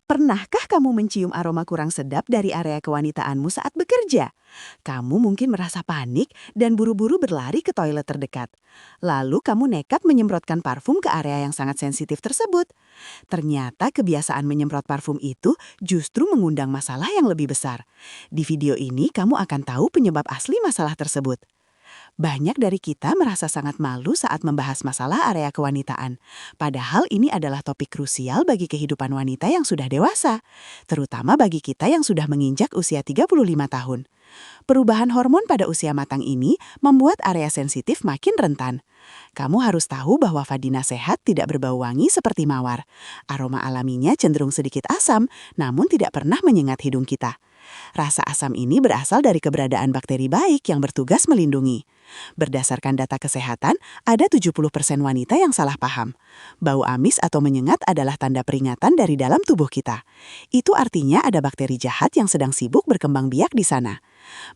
Pernahkah kamu mencium aroma kurang sedap dari area kewanitaanmu saat bekerja? Kamu mungkin merasa panik dan buru-buru berlari ke toilet terdekat. Lalu kamu nekat menyemprotkan parfum ke area yang sangat sensitif tersebut. Ternyata kebiasaan menyemprot parfum itu justru mengundang masalah yang lebih besar. Di video ini kamu akan tahu penyebab asli masalah tersebut. Banyak dari kita merasa sangat malu saat membahas masalah area kewanitaan. Padahal ini adalah topik krusial bagi kehidupan wanita yang sudah dewasa, terutama bagi kita yang sudah menginjak usia 35 tahun. Perubahan hormon pada usia matang ini membuat area sensitif makin rentan. Kamu harus tahu bahwa vagina sehat tidak berbau wangi seperti mawar. Aroma alaminya cenderung sedikit asam, namun tidak pernah menyengat hidung kita. Rasa asam ini berasal dari keberadaan bakteri baik yang bertugas melindungi. Berdasarkan data kesehatan, ada 70% wanita yang salah paham. Bau amis atau menyengat adalah tanda peringatan dari dalam tubuh kita. Itu artinya ada bakteri jahat yang sedang sibuk berkembang biak di sana.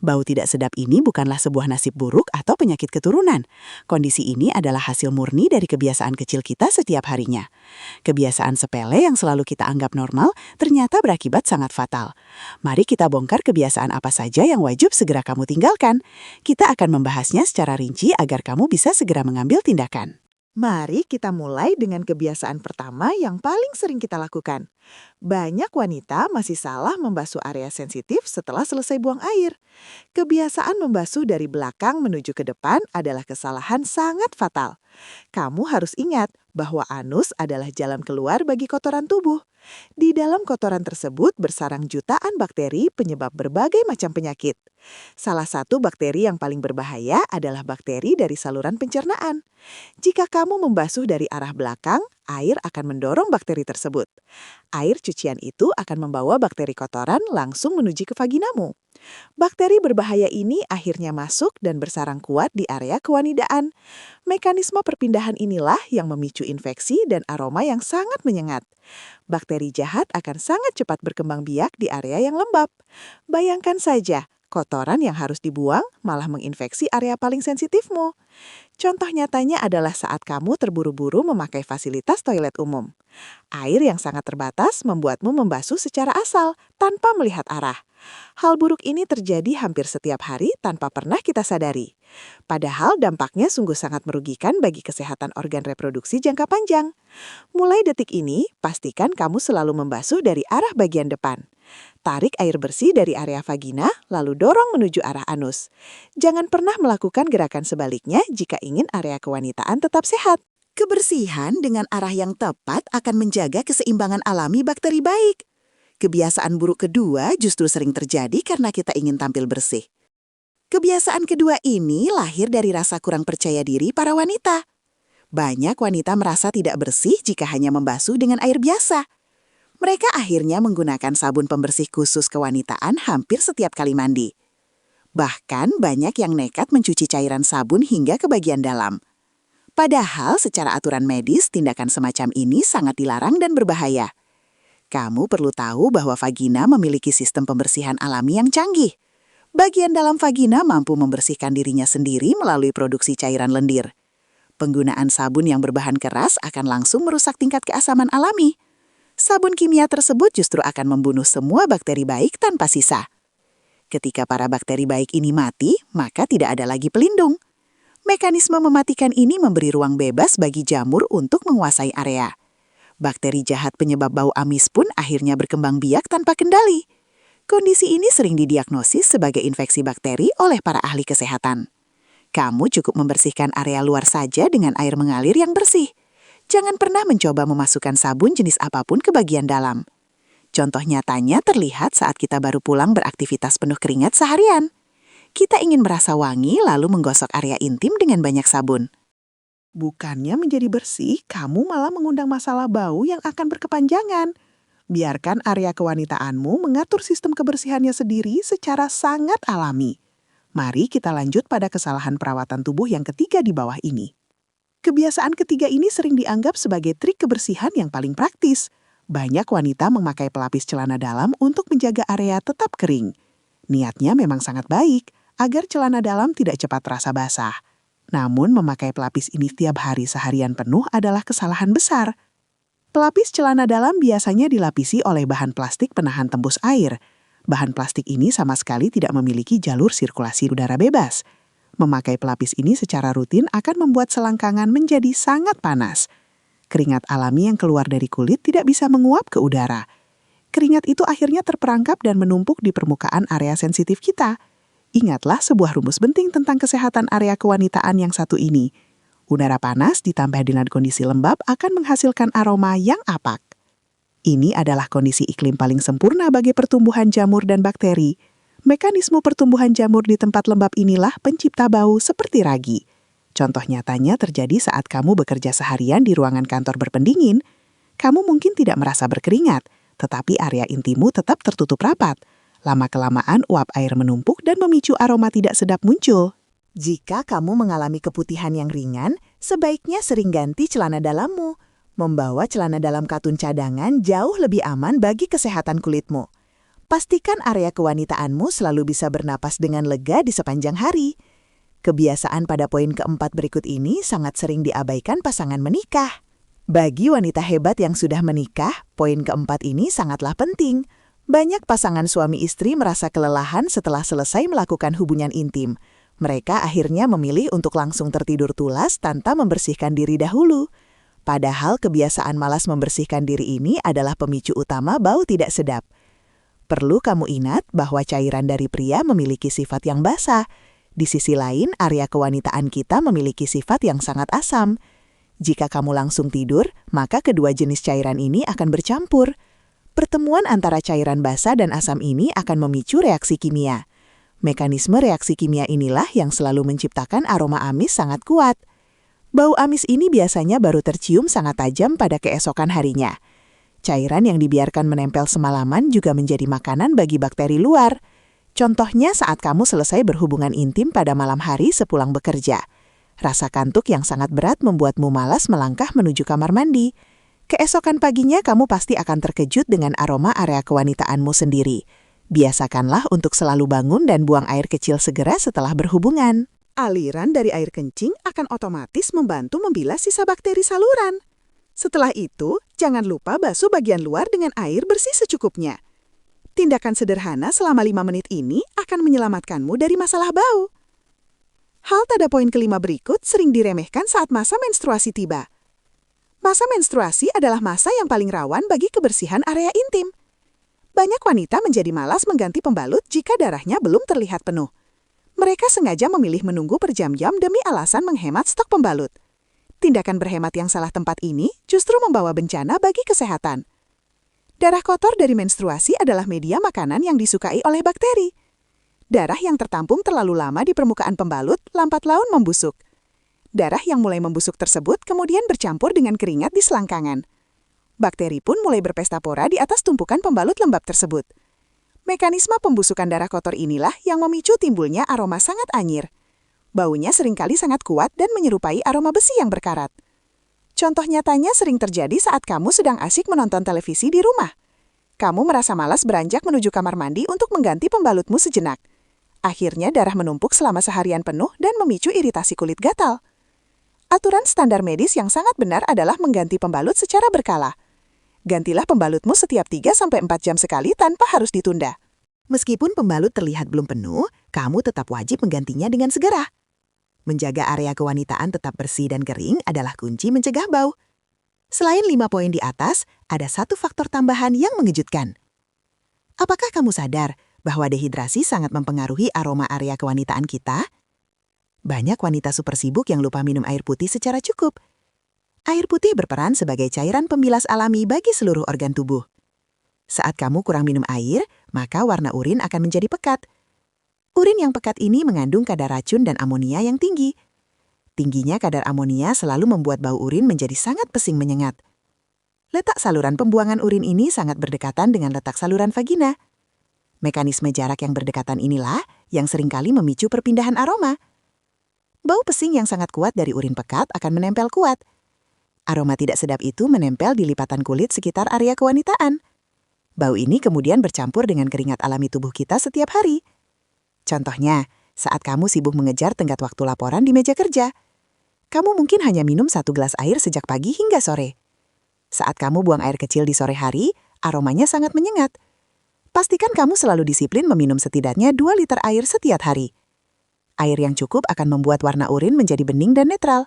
Bau tidak sedap ini bukanlah sebuah nasib buruk atau penyakit keturunan. Kondisi ini adalah hasil murni dari kebiasaan kecil kita setiap harinya. Kebiasaan sepele yang selalu kita anggap normal ternyata berakibat sangat fatal. Mari kita bongkar kebiasaan apa saja yang wajib segera kamu tinggalkan. Kita akan membahasnya secara rinci agar kamu bisa segera mengambil tindakan. Mari kita mulai dengan kebiasaan pertama yang paling sering kita lakukan. Banyak wanita masih salah membasuh area sensitif setelah selesai buang air. Kebiasaan membasuh dari belakang menuju ke depan adalah kesalahan sangat fatal. Kamu harus ingat bahwa anus adalah jalan keluar bagi kotoran tubuh. Di dalam kotoran tersebut bersarang jutaan bakteri penyebab berbagai macam penyakit. Salah satu bakteri yang paling berbahaya adalah bakteri dari saluran pencernaan. Jika kamu membasuh dari arah belakang, air akan mendorong bakteri tersebut. Air cucian itu akan membawa bakteri kotoran langsung menuju ke vaginamu. Bakteri berbahaya ini akhirnya masuk dan bersarang kuat di area kewanidaan. Mekanisme perpindahan inilah yang memicu infeksi dan aroma yang sangat menyengat. Bakteri jahat akan sangat cepat berkembang biak di area yang lembab. Bayangkan saja, kotoran yang harus dibuang malah menginfeksi area paling sensitifmu. Contoh nyatanya adalah saat kamu terburu-buru memakai fasilitas toilet umum. Air yang sangat terbatas membuatmu membasuh secara asal, tanpa melihat arah. Hal buruk ini terjadi hampir setiap hari tanpa pernah kita sadari. Padahal dampaknya sungguh sangat merugikan bagi kesehatan organ reproduksi jangka panjang. Mulai detik ini, pastikan kamu selalu membasuh dari arah bagian depan. Tarik air bersih dari area vagina, lalu dorong menuju arah anus. Jangan pernah melakukan gerakan sebaliknya jika ingin area kewanitaan tetap sehat. Kebersihan dengan arah yang tepat akan menjaga keseimbangan alami bakteri baik. Kebiasaan buruk kedua justru sering terjadi karena kita ingin tampil bersih. Kebiasaan kedua ini lahir dari rasa kurang percaya diri para wanita. Banyak wanita merasa tidak bersih jika hanya membasuh dengan air biasa. Mereka akhirnya menggunakan sabun pembersih khusus kewanitaan hampir setiap kali mandi. Bahkan banyak yang nekat mencuci cairan sabun hingga ke bagian dalam. Padahal secara aturan medis, tindakan semacam ini sangat dilarang dan berbahaya. Kamu perlu tahu bahwa vagina memiliki sistem pembersihan alami yang canggih. Bagian dalam vagina mampu membersihkan dirinya sendiri melalui produksi cairan lendir. Penggunaan sabun yang berbahan keras akan langsung merusak tingkat keasaman alami. Sabun kimia tersebut justru akan membunuh semua bakteri baik tanpa sisa. Ketika para bakteri baik ini mati, maka tidak ada lagi pelindung. Mekanisme mematikan ini memberi ruang bebas bagi jamur untuk menguasai area. Bakteri jahat penyebab bau amis pun akhirnya berkembang biak tanpa kendali. Kondisi ini sering didiagnosis sebagai infeksi bakteri oleh para ahli kesehatan. Kamu cukup membersihkan area luar saja dengan air mengalir yang bersih. Jangan pernah mencoba memasukkan sabun jenis apapun ke bagian dalam. Contoh nyatanya terlihat saat kita baru pulang beraktivitas penuh keringat seharian. Kita ingin merasa wangi lalu menggosok area intim dengan banyak sabun. Bukannya menjadi bersih, kamu malah mengundang masalah bau yang akan berkepanjangan. Biarkan area kewanitaanmu mengatur sistem kebersihannya sendiri secara sangat alami. Mari kita lanjut pada kesalahan perawatan tubuh yang ketiga di bawah ini. Kebiasaan ketiga ini sering dianggap sebagai trik kebersihan yang paling praktis. Banyak wanita memakai pelapis celana dalam untuk menjaga area tetap kering. Niatnya memang sangat baik, agar celana dalam tidak cepat terasa basah. Namun memakai pelapis ini setiap hari seharian penuh adalah kesalahan besar. Pelapis celana dalam biasanya dilapisi oleh bahan plastik penahan tembus air. Bahan plastik ini sama sekali tidak memiliki jalur sirkulasi udara bebas. Memakai pelapis ini secara rutin akan membuat selangkangan menjadi sangat panas. Keringat alami yang keluar dari kulit tidak bisa menguap ke udara. Keringat itu akhirnya terperangkap dan menumpuk di permukaan area sensitif kita. Ingatlah sebuah rumus penting tentang kesehatan area kewanitaan yang satu ini. Udara panas ditambah dengan kondisi lembab akan menghasilkan aroma yang apak. Ini adalah kondisi iklim paling sempurna bagi pertumbuhan jamur dan bakteri. Mekanisme pertumbuhan jamur di tempat lembab inilah pencipta bau seperti ragi. Contoh nyatanya terjadi saat kamu bekerja seharian di ruangan kantor berpendingin. Kamu mungkin tidak merasa berkeringat, tetapi area intimmu tetap tertutup rapat. Lama-kelamaan uap air menumpuk dan memicu aroma tidak sedap muncul. Jika kamu mengalami keputihan yang ringan, sebaiknya sering ganti celana dalammu. Membawa celana dalam katun cadangan jauh lebih aman bagi kesehatan kulitmu. Pastikan area kewanitaanmu selalu bisa bernapas dengan lega di sepanjang hari. Kebiasaan pada poin keempat berikut ini sangat sering diabaikan pasangan menikah. Bagi wanita hebat yang sudah menikah, poin keempat ini sangatlah penting. Banyak pasangan suami istri merasa kelelahan setelah selesai melakukan hubungan intim. Mereka akhirnya memilih untuk langsung tertidur tulas tanpa membersihkan diri dahulu. Padahal kebiasaan malas membersihkan diri ini adalah pemicu utama bau tidak sedap. Perlu kamu ingat bahwa cairan dari pria memiliki sifat yang basah. Di sisi lain, area kewanitaan kita memiliki sifat yang sangat asam. Jika kamu langsung tidur, maka kedua jenis cairan ini akan bercampur. Pertemuan antara cairan basah dan asam ini akan memicu reaksi kimia. Mekanisme reaksi kimia inilah yang selalu menciptakan aroma amis sangat kuat. Bau amis ini biasanya baru tercium sangat tajam pada keesokan harinya. Cairan yang dibiarkan menempel semalaman juga menjadi makanan bagi bakteri luar. Contohnya saat kamu selesai berhubungan intim pada malam hari sepulang bekerja. Rasa kantuk yang sangat berat membuatmu malas melangkah menuju kamar mandi. Keesokan paginya kamu pasti akan terkejut dengan aroma area kewanitaanmu sendiri. Biasakanlah untuk selalu bangun dan buang air kecil segera setelah berhubungan. Aliran dari air kencing akan otomatis membantu membilas sisa bakteri saluran. Setelah itu, jangan lupa basuh bagian luar dengan air bersih secukupnya. Tindakan sederhana selama 5 menit ini akan menyelamatkanmu dari masalah bau. Hal pada poin kelima berikut sering diremehkan saat masa menstruasi tiba. Masa menstruasi adalah masa yang paling rawan bagi kebersihan area intim. Banyak wanita menjadi malas mengganti pembalut jika darahnya belum terlihat penuh. Mereka sengaja memilih menunggu berjam-jam demi alasan menghemat stok pembalut. Tindakan berhemat yang salah tempat ini justru membawa bencana bagi kesehatan. Darah kotor dari menstruasi adalah media makanan yang disukai oleh bakteri. Darah yang tertampung terlalu lama di permukaan pembalut lambat laun membusuk. Darah yang mulai membusuk tersebut kemudian bercampur dengan keringat di selangkangan. Bakteri pun mulai berpesta pora di atas tumpukan pembalut lembab tersebut. Mekanisme pembusukan darah kotor inilah yang memicu timbulnya aroma sangat anyir. Baunya seringkali sangat kuat dan menyerupai aroma besi yang berkarat. Contoh nyatanya sering terjadi saat kamu sedang asik menonton televisi di rumah. Kamu merasa malas beranjak menuju kamar mandi untuk mengganti pembalutmu sejenak. Akhirnya darah menumpuk selama seharian penuh dan memicu iritasi kulit gatal. Aturan standar medis yang sangat benar adalah mengganti pembalut secara berkala. Gantilah pembalutmu setiap 3-4 jam sekali tanpa harus ditunda. Meskipun pembalut terlihat belum penuh, kamu tetap wajib menggantinya dengan segera. Menjaga area kewanitaan tetap bersih dan kering adalah kunci mencegah bau. Selain 5 poin di atas, ada satu faktor tambahan yang mengejutkan. Apakah kamu sadar bahwa dehidrasi sangat mempengaruhi aroma area kewanitaan kita? Banyak wanita super sibuk yang lupa minum air putih secara cukup. Air putih berperan sebagai cairan pembilas alami bagi seluruh organ tubuh. Saat kamu kurang minum air, maka warna urin akan menjadi pekat. Urin yang pekat ini mengandung kadar racun dan amonia yang tinggi. Tingginya kadar amonia selalu membuat bau urin menjadi sangat pesing menyengat. Letak saluran pembuangan urin ini sangat berdekatan dengan letak saluran vagina. Mekanisme jarak yang berdekatan inilah yang seringkali memicu perpindahan aroma. Bau pesing yang sangat kuat dari urin pekat akan menempel kuat. Aroma tidak sedap itu menempel di lipatan kulit sekitar area kewanitaan. Bau ini kemudian bercampur dengan keringat alami tubuh kita setiap hari. Contohnya, saat kamu sibuk mengejar tenggat waktu laporan di meja kerja. Kamu mungkin hanya minum 1 gelas air sejak pagi hingga sore. Saat kamu buang air kecil di sore hari, aromanya sangat menyengat. Pastikan kamu selalu disiplin meminum setidaknya 2 liter air setiap hari. Air yang cukup akan membuat warna urin menjadi bening dan netral.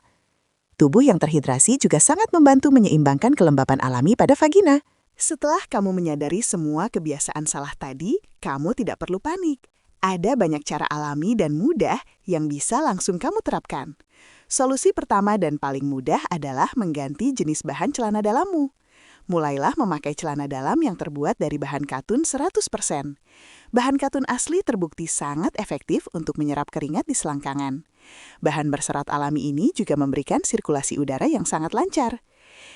Tubuh yang terhidrasi juga sangat membantu menyeimbangkan kelembapan alami pada vagina. Setelah kamu menyadari semua kebiasaan salah tadi, kamu tidak perlu panik. Ada banyak cara alami dan mudah yang bisa langsung kamu terapkan. Solusi pertama dan paling mudah adalah mengganti jenis bahan celana dalammu. Mulailah memakai celana dalam yang terbuat dari bahan katun 100%. Bahan katun asli terbukti sangat efektif untuk menyerap keringat di selangkangan. Bahan berserat alami ini juga memberikan sirkulasi udara yang sangat lancar.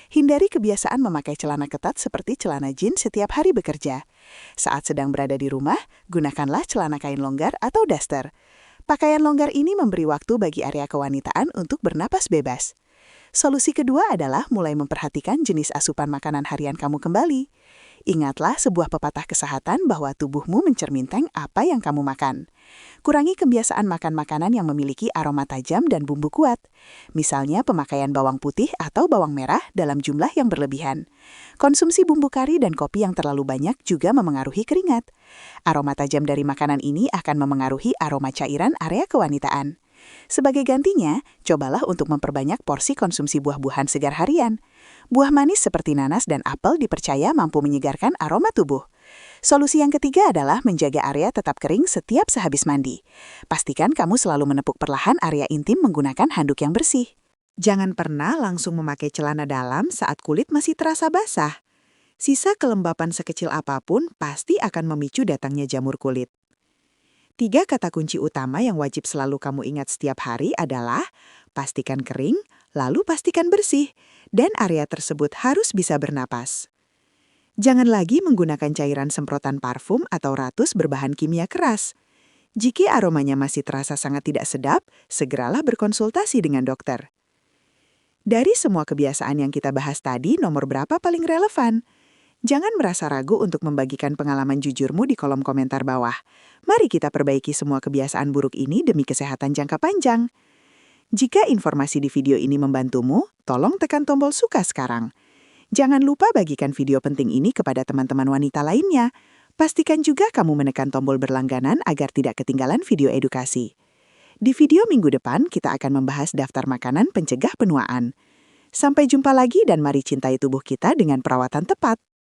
Hindari kebiasaan memakai celana ketat seperti celana jeans setiap hari bekerja. Saat sedang berada di rumah, gunakanlah celana kain longgar atau daster. Pakaian longgar ini memberi waktu bagi area kewanitaan untuk bernapas bebas. Solusi kedua adalah mulai memperhatikan jenis asupan makanan harian kamu kembali. Ingatlah sebuah pepatah kesehatan bahwa tubuhmu mencerminkan apa yang kamu makan. Kurangi kebiasaan makan makanan yang memiliki aroma tajam dan bumbu kuat. Misalnya pemakaian bawang putih atau bawang merah dalam jumlah yang berlebihan. Konsumsi bumbu kari dan kopi yang terlalu banyak juga memengaruhi keringat. Aroma tajam dari makanan ini akan memengaruhi aroma cairan area kewanitaan. Sebagai gantinya, cobalah untuk memperbanyak porsi konsumsi buah-buahan segar harian. Buah manis seperti nanas dan apel dipercaya mampu menyegarkan aroma tubuh. Solusi yang ketiga adalah menjaga area tetap kering setiap sehabis mandi. Pastikan kamu selalu menepuk perlahan area intim menggunakan handuk yang bersih. Jangan pernah langsung memakai celana dalam saat kulit masih terasa basah. Sisa kelembapan sekecil apapun pasti akan memicu datangnya jamur kulit. 3 kata kunci utama yang wajib selalu kamu ingat setiap hari adalah pastikan kering, lalu pastikan bersih, dan area tersebut harus bisa bernapas. Jangan lagi menggunakan cairan semprotan parfum atau ratus berbahan kimia keras. Jika aromanya masih terasa sangat tidak sedap, segeralah berkonsultasi dengan dokter. Dari semua kebiasaan yang kita bahas tadi, nomor berapa paling relevan? Jangan merasa ragu untuk membagikan pengalaman jujurmu di kolom komentar bawah. Mari kita perbaiki semua kebiasaan buruk ini demi kesehatan jangka panjang. Jika informasi di video ini membantumu, tolong tekan tombol suka sekarang. Jangan lupa bagikan video penting ini kepada teman-teman wanita lainnya. Pastikan juga kamu menekan tombol berlangganan agar tidak ketinggalan video edukasi. Di video minggu depan, kita akan membahas daftar makanan pencegah penuaan. Sampai jumpa lagi dan mari cintai tubuh kita dengan perawatan tepat.